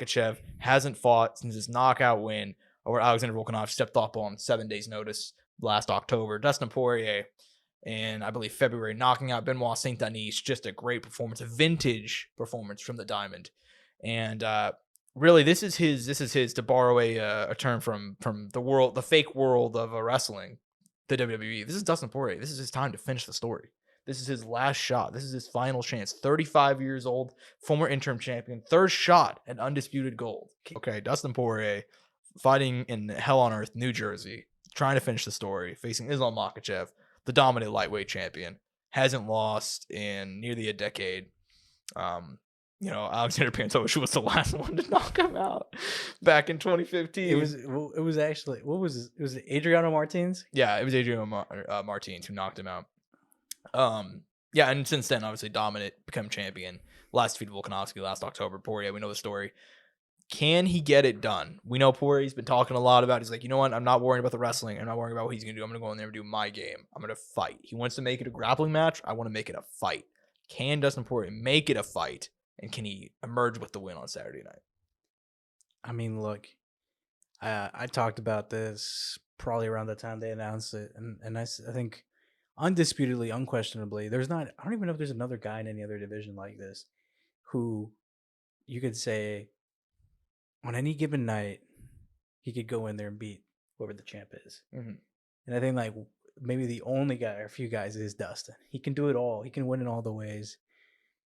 Makhachev hasn't fought since his knockout win over Alexander Volkanov stepped up on 7 days' notice last October. Dustin Poirier, in I believe February, knocking out Benoit Saint Denis. Just a great performance, a vintage performance from the Diamond. And really, this is his to borrow a term from the fake world of wrestling, the WWE. This is Dustin Poirier. This is his time to finish the story. This is his last shot. This is his final chance. 35 years old, former interim champion, third shot at undisputed gold. Okay, Dustin Poirier fighting in hell on earth, New Jersey, trying to finish the story, facing Islam Makhachev, the dominant lightweight champion. Hasn't lost in nearly a decade. Alexander Pantoja was the last one to knock him out back in 2015. It was actually, what was it? Was it Adriano Martins? Yeah, it was Adriano Martins who knocked him out. And since then, obviously, dominant, become champion. Last defeat Volkanovski last October. Poirier, we know the story. Can he get it done? We know Poirier's been talking a lot about. He's like, you know what? I'm not worrying about the wrestling. I'm not worrying about what he's gonna do. I'm gonna go in there and do my game. I'm gonna fight. He wants to make it a grappling match. I want to make it a fight. Can Dustin Poirier make it a fight? And can he emerge with the win on Saturday night? I mean, look, I talked about this probably around the time they announced it, and I think undisputedly, unquestionably, I don't even know if there's another guy in any other division like this who you could say on any given night he could go in there and beat whoever the champ is. Mm-hmm. And I think like maybe the only guy or a few guys is Dustin. He can do it all. He can win in all the ways.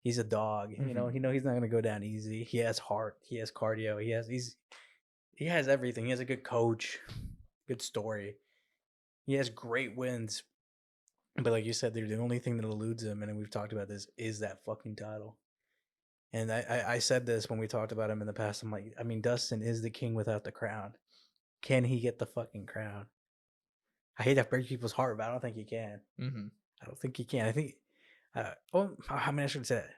He's a dog. Mm-hmm. He's not gonna go down easy. He has heart. He has cardio. He has everything. He has a good coach, good story. He has great wins. But like you said, the only thing that eludes him, and we've talked about this, is that fucking title. And I said this when we talked about him in the past. I'm like, I mean, Dustin is the king without the crown. Can he get the fucking crown? I hate to break people's heart, but I don't think he can. Mm-hmm. I don't think he can. I think, I shouldn't say that.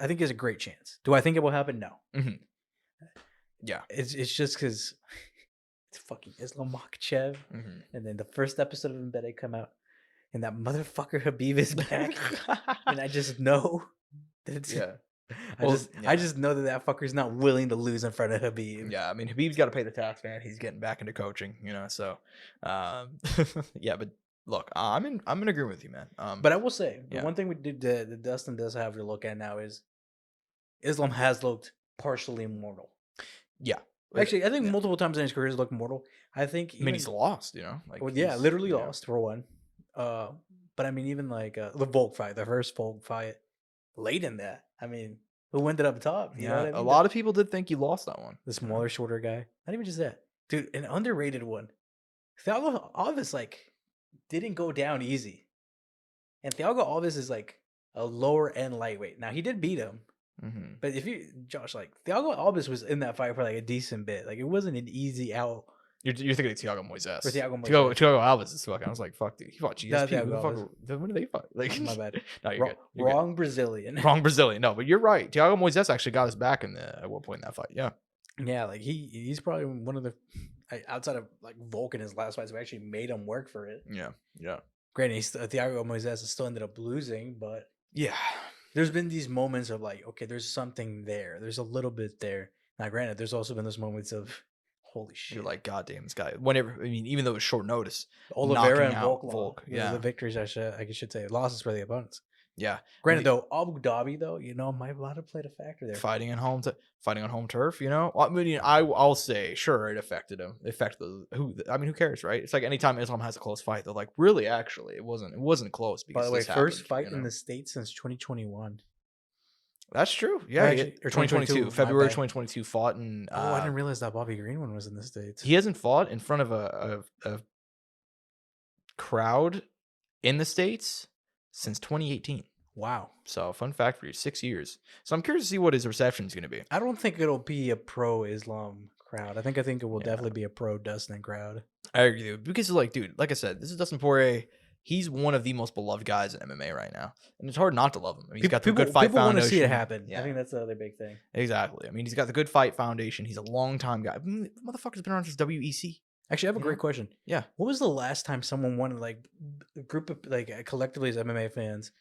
I think he has a great chance. Do I think it will happen? No. Mm-hmm. Yeah. It's just because it's fucking Islam Makhachev. Mm-hmm. And then the first episode of Embedded come out, and that motherfucker Khabib is back. And I just know that it's... Yeah. I just know that fucker's not willing to lose in front of Khabib. Yeah, I mean, Khabib's got to pay the tax, man. He's getting back into coaching, so... yeah, but look, I'm in agreement with you, man. But I will say, the one thing we did that Dustin does have to look at now is Islam has looked partially immortal. Yeah. Actually, I think multiple times in his career he's looked mortal. I think... he's lost, literally lost, for one. But I mean, even like the Volk fight, the first Volk fight, late in that, I mean, who ended up top? You know what I mean? A lot of people did think you lost that one. The smaller, shorter guy. Not even just that. Dude, an underrated one. Thiago Alves, didn't go down easy. And Thiago Alves is, a lower-end lightweight. Now, he did beat him. Mm-hmm. But Josh, Thiago Alves was in that fight for, a decent bit. It wasn't an easy out. You're thinking of Thiago Moises. Thiago Alves is fucking. I was like, fuck, dude. He fought GSP. When did they fight? My bad. No, you're good. Wrong good. Brazilian. Wrong Brazilian. No, but you're right. Thiago Moises actually got us back at one point in that fight. Yeah. Yeah, he's probably one of the outside of Volk in his last fights who actually made him work for it. Yeah. Yeah. Granted, Thiago Moises still ended up losing, but yeah, there's been these moments of okay, there's something there. There's a little bit there. Now, granted, there's also been those moments of holy shit. You're like, God damn, this guy. Even though it was short notice. Oliveira and Volk. Yeah. The victories, I should say. Losses for the opponents. Yeah. Granted, though, Abu Dhabi, though, might have played a factor there. Fighting on home turf, I'll say, sure, it affected him. It affected who cares, right? It's like anytime Islam has a close fight, they're like, really, actually, it wasn't close. Because by the way, first fight in the States since 2021. That's true. Yeah. Or 2022. February 2022 fought in... I didn't realize that Bobby Green one was in the States. He hasn't fought in front of a crowd in the States since 2018. Wow. So, fun fact for you, 6 years. So, I'm curious to see what his reception is going to be. I don't think it'll be a pro-Islam crowd. I think it will definitely be a pro-Dustin crowd. I agree with you. Because, dude, like I said, this is Dustin Poirier. He's one of the most beloved guys in MMA right now. And it's hard not to love him. He's got the good fight foundation. People want to see it happen. Yeah. I think that's the other big thing. Exactly. He's got the good fight foundation. He's a long-time guy. Motherfucker's been around since WEC. Actually, I have a great question. Yeah. What was the last time someone wanted, a group of, collectively as MMA fans,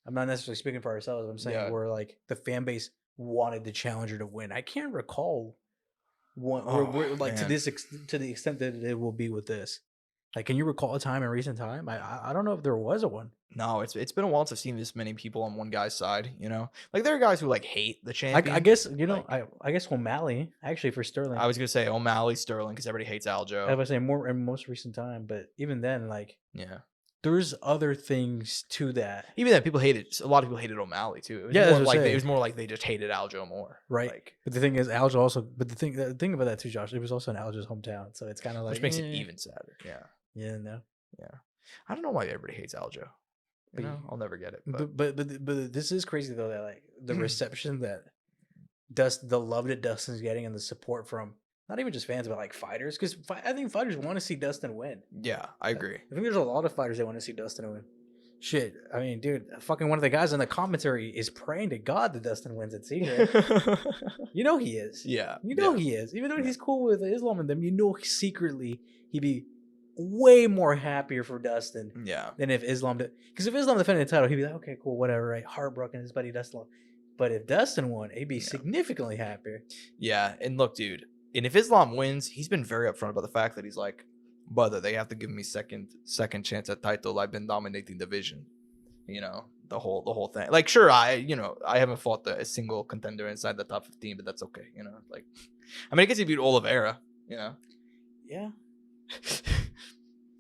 I'm not necessarily speaking for ourselves, I'm saying where, the fan base wanted the challenger to win. I can't recall one like man. to the extent that it will be with this. Like, can you recall a time in recent time? I don't know if there was a one. No, it's been a while since I've seen this many people on one guy's side. Like there are guys who like hate the champion. I guess Like, I guess O'Malley actually for Sterling. I was gonna say O'Malley, Sterling, because everybody hates I Aljo. would say more in most recent time, but even then, like Yeah. there's other things to that. Even then, people hated. A lot of people hated O'Malley too. It was Yeah, more like it was more like they just hated Aljo more. Right. Like, But the thing is, Aljo also. But the thing about that too, Josh, it was also in Aljo's hometown, so it's kind of like which makes it even sadder. Yeah. Yeah, no. Yeah. I don't know why everybody hates Aljo. You know, I'll never get it. But this is crazy though, that like the reception that the love that Dustin's getting and the support from not even just fans but like fighters, because I think fighters want to see Dustin win. Yeah, I agree. I think there's a lot of fighters that want to see Dustin win. Shit, I mean, dude, fucking one of the guys in the commentary is praying to God that Dustin wins at secret. You know he is. Yeah, you know he is. Even though he's cool with Islam and them, you know secretly he'd be way more happier for Dustin. Yeah. Than if Islam did. Because if Islam defended the title, he'd be like, okay, cool, whatever, right? Heartbroken, his buddy Dustin. But if Dustin won, he'd be significantly happier. Yeah, and look, dude, and if Islam wins, he's been very upfront about the fact that he's like, brother, they have to give me second chance at title. I've been dominating division. The whole thing. Like, sure, I haven't fought a single contender inside the top 15, but that's okay. Like, I mean, I guess he beat Oliveira. Yeah.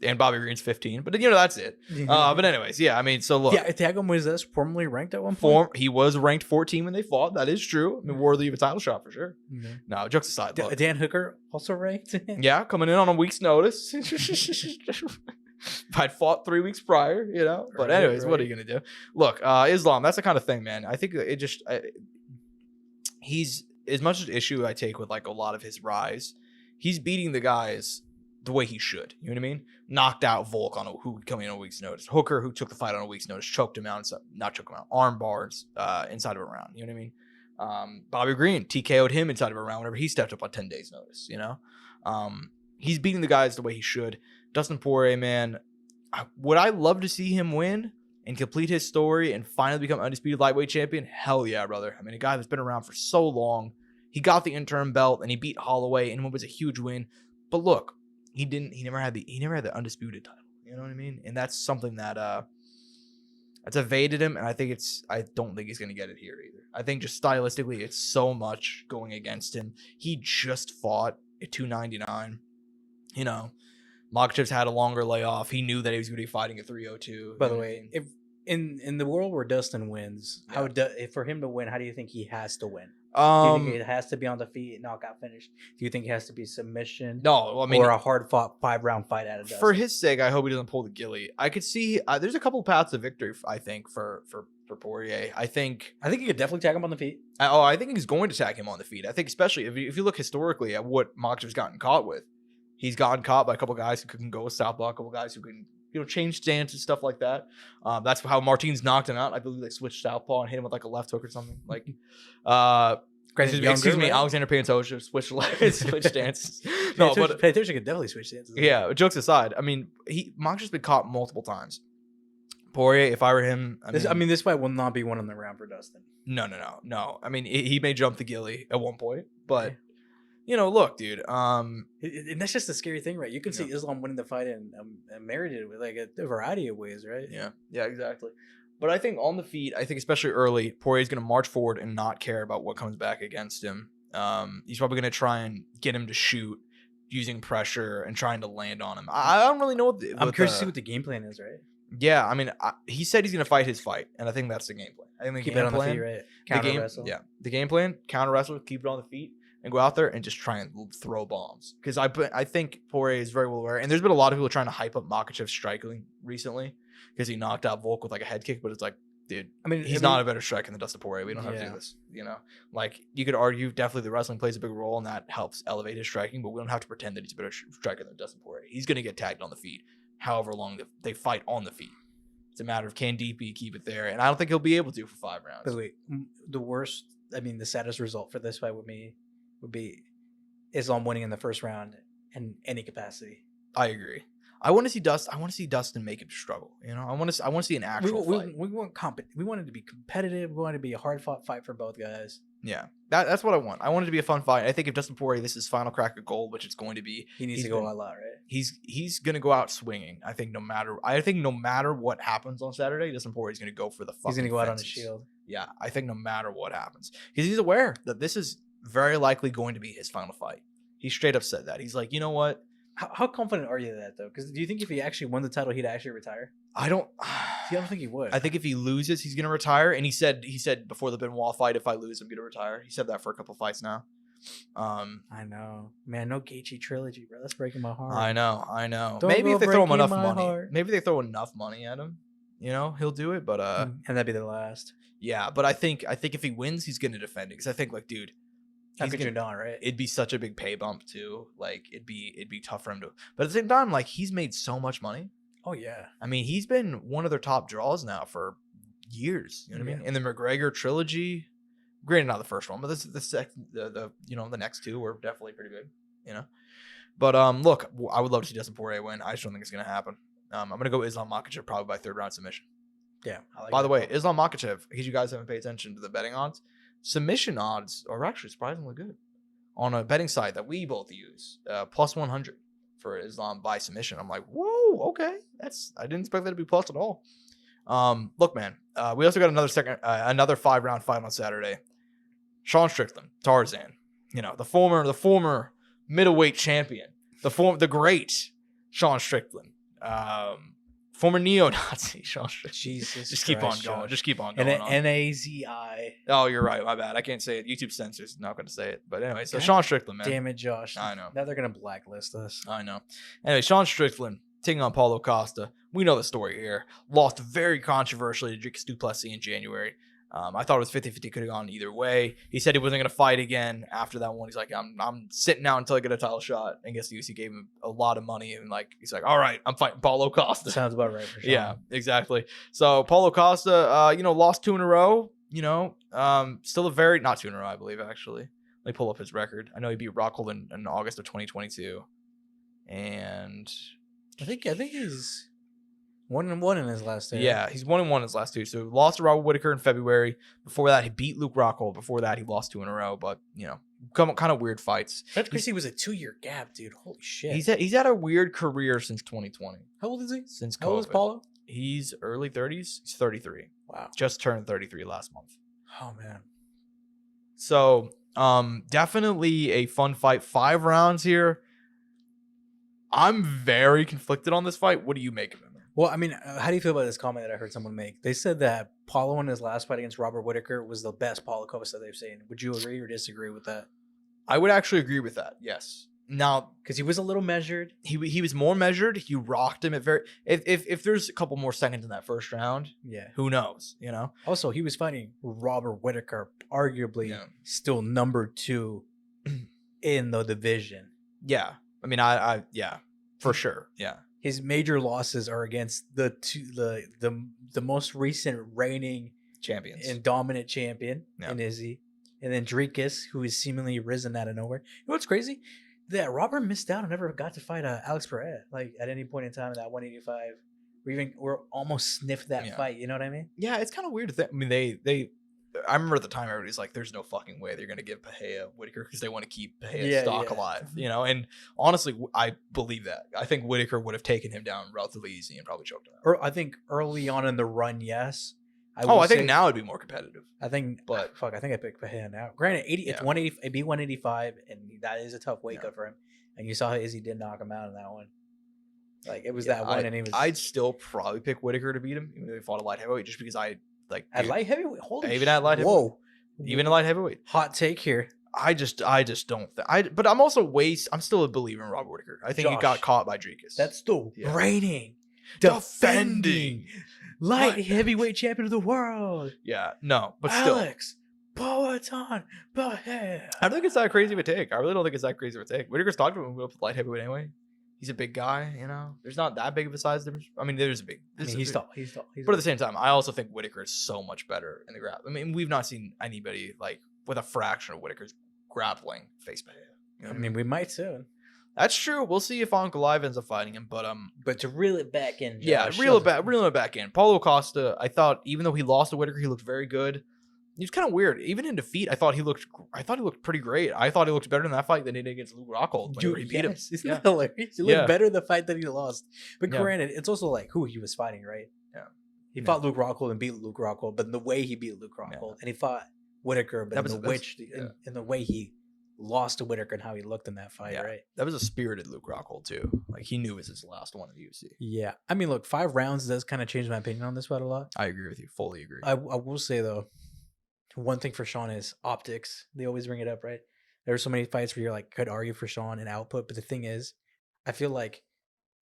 And Bobby Green's 15, but that's it. But anyways, yeah, I mean, so look. Yeah, Thiago was formerly ranked at one point. He was ranked 14 when they fought. That is true. I mean, worthy of a title shot for sure. Mm-hmm. No, jokes aside. Dan Hooker also ranked. Yeah, coming in on a week's notice. I'd fought 3 weeks prior, But anyways, what are you gonna do? Look, Islam. That's the kind of thing, man. I think he's as much as issue I take with like a lot of his rise. He's beating the guys the way he should. You know what I mean? Knocked out Volk who coming in on a week's notice. Hooker, who took the fight on a week's notice, choked him out. Not choked him out. Arm bars inside of a round. You know what I mean? Bobby Green TKO'd him inside of a round whenever he stepped up on 10 days notice. He's beating the guys the way he should. Dustin Poirier, man, would I love to see him win and complete his story and finally become undisputed lightweight champion? Hell yeah, brother. I mean, a guy that's been around for so long. He got the interim belt and he beat Holloway and it was a huge win. But look, he never had the undisputed title. You know what I mean? And that's something that's evaded him, and I don't think he's gonna get it here either. I think just stylistically, it's so much going against him. He just fought at 299. Makhachev's had a longer layoff. He knew that he was gonna be fighting at 302. By the way, if in the world where Dustin wins, for him to win, how do you think he has to win? Do you think it has to be on the feet, knockout finish? Do you think it has to be submission? No, I mean, or a hard fought 5-round fight out of Dustin? For his sake, I hope he doesn't pull the gilly. I could see there's a couple paths to victory. I think for Poirier, I think he could definitely tag him on the feet. I think he's going to tag him on the feet. I think especially if you look historically at what Makhachev's gotten caught with, he's gotten caught by a couple guys who can go with southpaw, a couple guys who can change stance and stuff like that. That's how Martins knocked him out. I believe they switched southpaw and hit him with like a left hook or something. Like, excuse me, Alexander Pantoja switched stances. No, but Pantoja could definitely switch stances. Yeah, jokes aside, I mean, Makhachev's been caught multiple times. Poirier, if I were him, this fight will not be one in the round for Dustin. No. I mean, he may jump the gilly at one point, but. Look, dude. And that's just the scary thing, right? You can see Islam winning the fight and married it with like a variety of ways, right? Yeah, exactly. But I think on the feet, especially early, Poirier's going to march forward and not care about what comes back against him. He's probably going to try and get him to shoot using pressure and trying to land on him. I don't really know I'm curious to see what the game plan is, right? Yeah, I mean, he said he's going to fight his fight, and I think that's the game plan. I think keep it on the feet, right? Counter wrestle. Yeah, the game plan: counter wrestle, keep it on the feet. And go out there and just try and throw bombs. Because I think Poirier is very well aware. And there's been a lot of people trying to hype up Makhachev's striking recently. Because he knocked out Volk with like a head kick. But it's like, dude, he's not a better striker than Dustin Poirier. We don't have to do this. Like you could argue definitely the wrestling plays a big role. And that helps elevate his striking. But we don't have to pretend that he's a better striker than Dustin Poirier. He's going to get tagged on the feet. However long they fight on the feet. It's a matter of can DP keep it there. And I don't think he'll be able to for 5 rounds. By the way, the saddest result for this fight would be Islam winning in the first round in any capacity. I agree. I want to see Dustin make him struggle. I want to see an actual fight. We want it to be competitive. We want it to be a hard fought fight for both guys. Yeah. That's what I want. I want it to be a fun fight. I think if Dustin Poirier, this is his final crack of gold, which it's going to be. He needs to go all out, right? He's gonna go out swinging. I think no matter what happens on Saturday, Dustin Poirier is gonna go for the fucking. He's gonna go out on fences. a shield. Yeah, I think no matter what happens, because he's aware that this is very likely going to be his final fight. He straight up said that. He's like, you know what? How confident are you in that though? Because do you think if he actually won the title, he'd actually retire? I don't. See, I don't think he would. I think if he loses, he's gonna retire. And he said before the Benoit fight, if I lose, I'm gonna retire. He said that for a couple fights now. I know, man. No Gaethje trilogy, bro. That's breaking my heart. I know. Don't Maybe go if they throw him breaking enough my money, heart. maybe they throw enough money at him, he'll do it. But And that'd be the last. yeah. But I think if he wins, he's gonna defend it because I think like, dude, How could you not, right? it'd be such a big pay bump too. Like it'd be tough for him to. But at the same time, like he's made so much money. Oh yeah. I mean, he's been one of their top draws now for years. You know what I mean? And the McGregor trilogy, granted not the first one, but this is the second. The next two were definitely pretty big. But look, I would love to see Dustin Poirier win. I just don't think it's gonna happen. I'm gonna go Islam Makhachev probably by 3rd round submission. Yeah. I like By the that. way, Islam Makhachev, in case you guys haven't paid attention to the betting odds, submission odds are actually surprisingly good on a betting site that we both use. Plus 100 for Islam by submission. I'm like, whoa, okay, I didn't expect that to be plus at all. Look, man, we also got another 5-round fight on Saturday. Sean Strickland, Tarzan, the former middleweight champion, the great Sean Strickland. Former neo-Nazi Sean Strickland. Jesus. Just keep on Christ, going. Josh. Just keep on going. Nazi. Oh, you're right. My bad. I can't say it. YouTube censors not going to say it. But anyway, so God Sean Strickland, man. Damn it, Josh. I know. Now they're gonna blacklist us. I know. Anyway, Sean Strickland taking on Paulo Costa. We know the story here. Lost very controversially to Dricus du Plessis in January. I thought it was 50-50, could have gone either way. He said he wasn't going to fight again after that one. He's like, I'm sitting out until I get a title shot. I guess the UFC gave him a lot of money. And he's like, all right, I'm fighting Paulo Costa. Sounds about right for Sean. Yeah, exactly. So Paulo Costa, lost 2 in a row. Still not 2 in a row, I believe, actually. Let me pull up his record. I know he beat Rockhold in August of 2022. And I think he's 1-1 in his last 2. yeah, he's 1-1 in his last 2. So he lost to Robert Whittaker in February. Before that, he beat Luke Rockhold. Before that, he lost 2 in a row. But kind of weird fights. That's crazy. It was a 2-year gap, dude. Holy shit. He's had a weird career since 2020. How old is he? Since COVID. How old is Paulo? He's early 30s. He's 33. Wow. Just turned 33 last month. Oh man. So definitely a fun fight. 5 rounds here. I'm very conflicted on this fight. What do you make of it? Well, I mean, how do you feel about this comment that I heard someone make? They said that Paulo in his last fight against Robert Whittaker was the best Paulo Costa they've seen. Would you agree or disagree with that? I would actually agree with that. Yes. Now, because he was a little measured. He was more measured. He rocked him at if there's a couple more seconds in that first round, yeah, who knows? Also, he was fighting Robert Whittaker, arguably still number 2 in the division. Yeah. I mean, I for sure. Yeah. His major losses are against the most recent reigning champions and dominant champion in Izzy, and then Dricus, who has seemingly risen out of nowhere. You know what's crazy? That Robert missed out and never got to fight Alex Perez at any point in time in that 185, or almost sniffed that fight. You know what I mean? Yeah, it's kind of weird to think. I mean, I remember at the time everybody's like, "There's no fucking way they're gonna give Pereira Whittaker because they want to keep Pereira's stock alive," And honestly, I believe that. I think Whittaker would have taken him down relatively easy and probably choked him out. Or I think early on in the run, yes. I think now it'd be more competitive. I think, but I think I picked Pereira now. Granted, it's 180. It beat 185, and that is a tough weight cut for him. And you saw how Izzy did knock him out in that one. Like it was that one, and he was. I'd still probably pick Whittaker to beat him, even if he fought a light heavyweight, just because at light heavyweight. Holy even at light heavyweight. Whoa, even at light heavyweight. Hot take here. I just don't. But I'm also I'm still a believer in Robert Whittaker. I think he got caught by Dricus. That's the reigning, defending light heavyweight champion of the world. Yeah, no, but still. Alex Poatan. I don't think it's that crazy of a take. I really don't think it's that crazy of a take. Whittaker's talked to him when we go up to light heavyweight anyway. He's a big guy, There's not that big of a size difference. I mean, there's a big. He's tall. But at the same time, I also think Whittaker is so much better in the grab. I mean, we've not seen anybody with a fraction of Whittaker's grappling face Pereira. I mean, we might soon. That's true. We'll see if Uncle Live ends up fighting him, but to reel it back in, Josh, reel it back in. Paulo Costa, I thought even though he lost to Whittaker, he looked very good. He's kind of weird. Even in defeat, I thought he looked pretty great. I thought he looked better in that fight than he did against Luke Rockhold whenever he beat him. Isn't that hilarious? He looked better in the fight that he lost. But Yeah. granted, it's also like who he was fighting, right? Yeah. He fought Luke Rockhold and beat Luke Rockhold, but in the way he beat Luke Rockhold, and he fought Whitaker, but in the way he lost to Whitaker and how he looked in that fight, right? That was a spirited Luke Rockhold too. Like he knew it was his last one in the UFC. Yeah, I mean, look, 5 rounds does kind of change my opinion on this fight a lot. I agree with you. Fully agree. I will say though, one thing for Sean is optics. They always bring it up, right? There are so many fights where you're like could argue for Sean and output, but the thing is, I feel like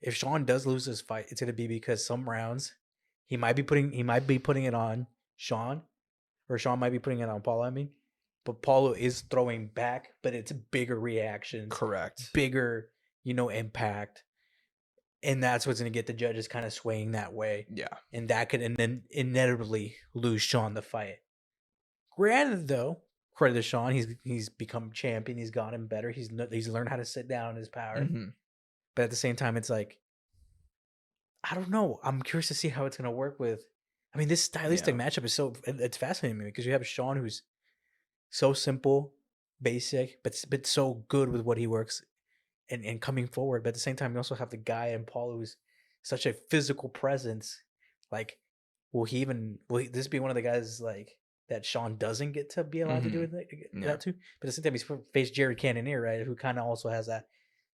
if Sean does lose this fight, it's gonna be because some rounds he might be putting it on Sean, or Sean might be putting it on Paulo. I mean, but Paulo is throwing back, but it's bigger reactions, Correct. bigger, impact, and that's what's gonna get the judges kind of swaying that way. Yeah, and that could and then inevitably lose Sean the fight. Granted, though, credit to Sean, he's become champion. He's gotten better. He's learned how to sit down in his power. Mm-hmm. But at the same time, it's like, I don't know. I'm curious to see how it's gonna work with. I mean, this stylistic matchup is it's fascinating to me because you have Sean who's so simple, basic, but so good with what he works and coming forward. But at the same time, you also have the guy in Paul who's such a physical presence. Like, will this be one of the guys like that Sean doesn't get to be allowed to do that too? But at the same time, he's faced Jared Cannonier, right? Who kind of also has that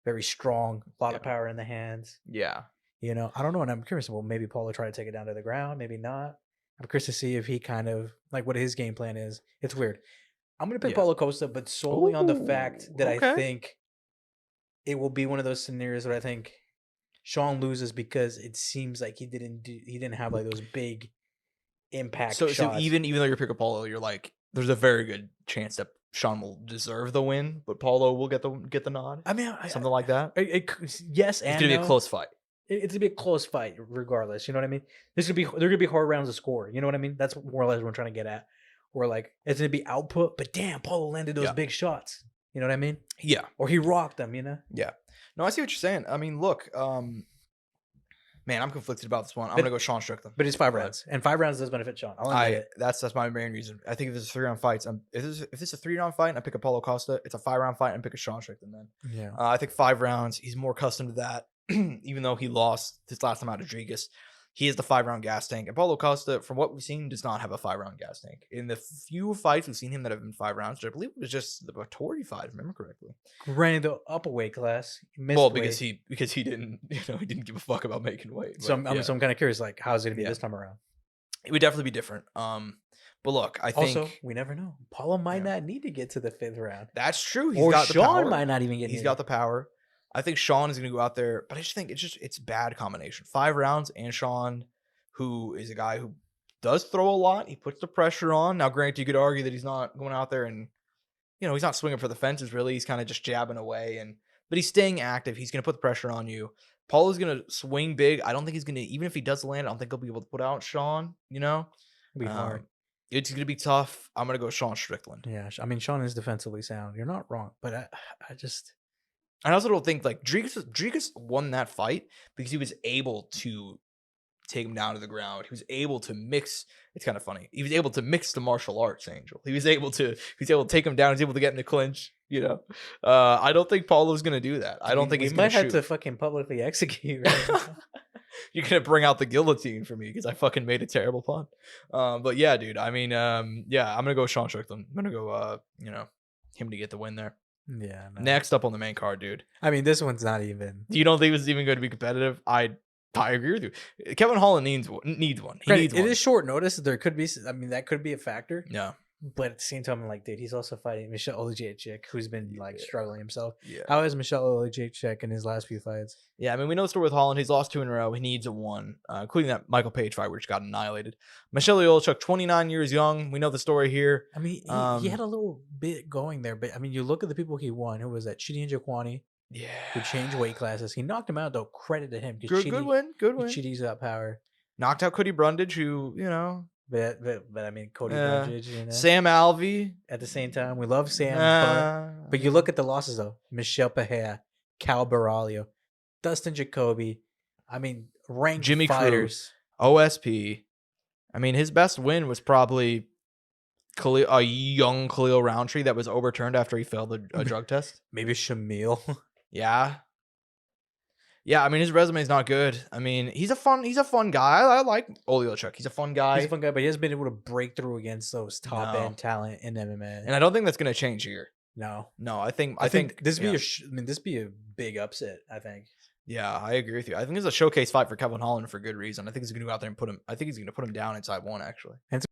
very strong, lot of power in the hands. Yeah. I don't know. And I'm curious, well, maybe Paul will try to take it down to the ground, maybe not. I'm curious to see if he kind of, like, what his game plan is. It's weird. I'm going to pick Paulo Costa, but solely on the fact that I think it will be one of those scenarios where I think Sean loses because it seems like he didn't have like those big impact shots. So even though you're picking Paulo, you're like, there's a very good chance that Sean will deserve the win, but Paulo will get the nod. I mean, something like that. Yes, and it's gonna be a close fight. It's gonna be a close fight, regardless. You know what I mean? They're gonna be hard rounds to score. You know what I mean? That's more or less what I'm trying to get at. Or like it's gonna be output, but damn, Paulo landed those big shots. You know what I mean? Yeah. Or he rocked them. Yeah. No, I see what you're saying. I mean, look, man, I'm conflicted about this one. I'm gonna go Sean Strickland. But it's 5 rounds, and 5 rounds does benefit Sean. That's my main reason. I think if it's 3-round fights, if it's a 3-round fight and I pick a Paulo Costa, it's a 5-round fight and I pick a Sean Strickland. Then yeah, I think 5 rounds. He's more accustomed to that. Even though he lost his last time out of Rodriguez, he has the 5-round gas tank. And Paulo Costa, from what we've seen, does not have a 5-round gas tank. In the few fights we've seen him that have been 5 rounds, which I believe it was just the Poirier fight, if I remember correctly. Granted, though, up a weight class. Because he didn't he didn't give a fuck about making weight. So I'm kind of curious, like, how's it gonna be this time around? It would definitely be different. But look, I think also we never know. Paulo might not need to get to the 5th round. That's true. Or Sean might not even get. He's got the power. I think Sean is going to go out there, but I just think it's bad combination. 5 rounds and Sean, who is a guy who does throw a lot. He puts the pressure on. Now, granted, you could argue that he's not going out there and, he's not swinging for the fences, really. He's kind of just jabbing away. But he's staying active. He's going to put the pressure on you. Paulo's going to swing big. I don't think he's going to, even if he does land, I don't think he'll be able to put out Sean, It'll be hard. It's going to be tough. I'm going to go Sean Strickland. Yeah, I mean, Sean is defensively sound. You're not wrong, but I also don't think like Rodriguez won that fight because he was able to take him down to the ground. He was able to mix. It's kind of funny. He was able to mix the martial arts, Angel. He was able to take him down. He was able to get in the clinch. I don't think Paulo's gonna do that. I don't think he's gonna shoot. Might have to fucking publicly execute. Right? You're gonna bring out the guillotine for me because I fucking made a terrible pun. But yeah, dude. I mean, I'm gonna go Sean Strickland. I'm gonna go, him to get the win there. Yeah. No. Next up on the main card, dude. I mean, this one's not even. You don't think this is even going to be competitive? I agree with you. Kevin Holland needs one. He needs one. It is short notice. There could be. I mean, that could be a factor. Yeah. But at the same time, I'm like, dude, he's also fighting Michel Oleksiejczuk, who's been like struggling himself. Yeah. How is Michel Oleksiejczuk in his last few fights? Yeah, I mean, we know the story with Holland. He's lost 2 in a row. He needs a 1, including that Michael Page fight, which got annihilated. Michel Oleksiejczuk, 29 years young. We know the story here. I mean, he had a little bit going there, but I mean, you look at the people he won. Who was that? Chidi Njokwani. Yeah. Who changed weight classes. He knocked him out, though. Credit to him. Good win. Chidi's got power. Knocked out Cody Brundage, who, But I mean, Cody Brundage, Sam Alvey. At the same time, we love Sam. But you look at the losses, though. Michel Pereira, Cal Baralho, Dustin Jacoby. I mean, ranked Jimmy fighters. Cruz, OSP. I mean, his best win was probably a young Khalil Roundtree that was overturned after he failed a drug test. Maybe Shamil. Yeah. Yeah, I mean his resume is not good. I mean he's a fun guy. I like ELYXR. He's a fun guy. He's a fun guy, but he hasn't been able to break through against those top No. end talent in MMA. And I don't think that's gonna change here. No, I think this yeah. this be a big upset. I think. Yeah, I agree with you. I think it's a showcase fight for Kevin Holland for good reason. I think he's gonna go out there and put him. I think he's gonna put him down inside one actually. And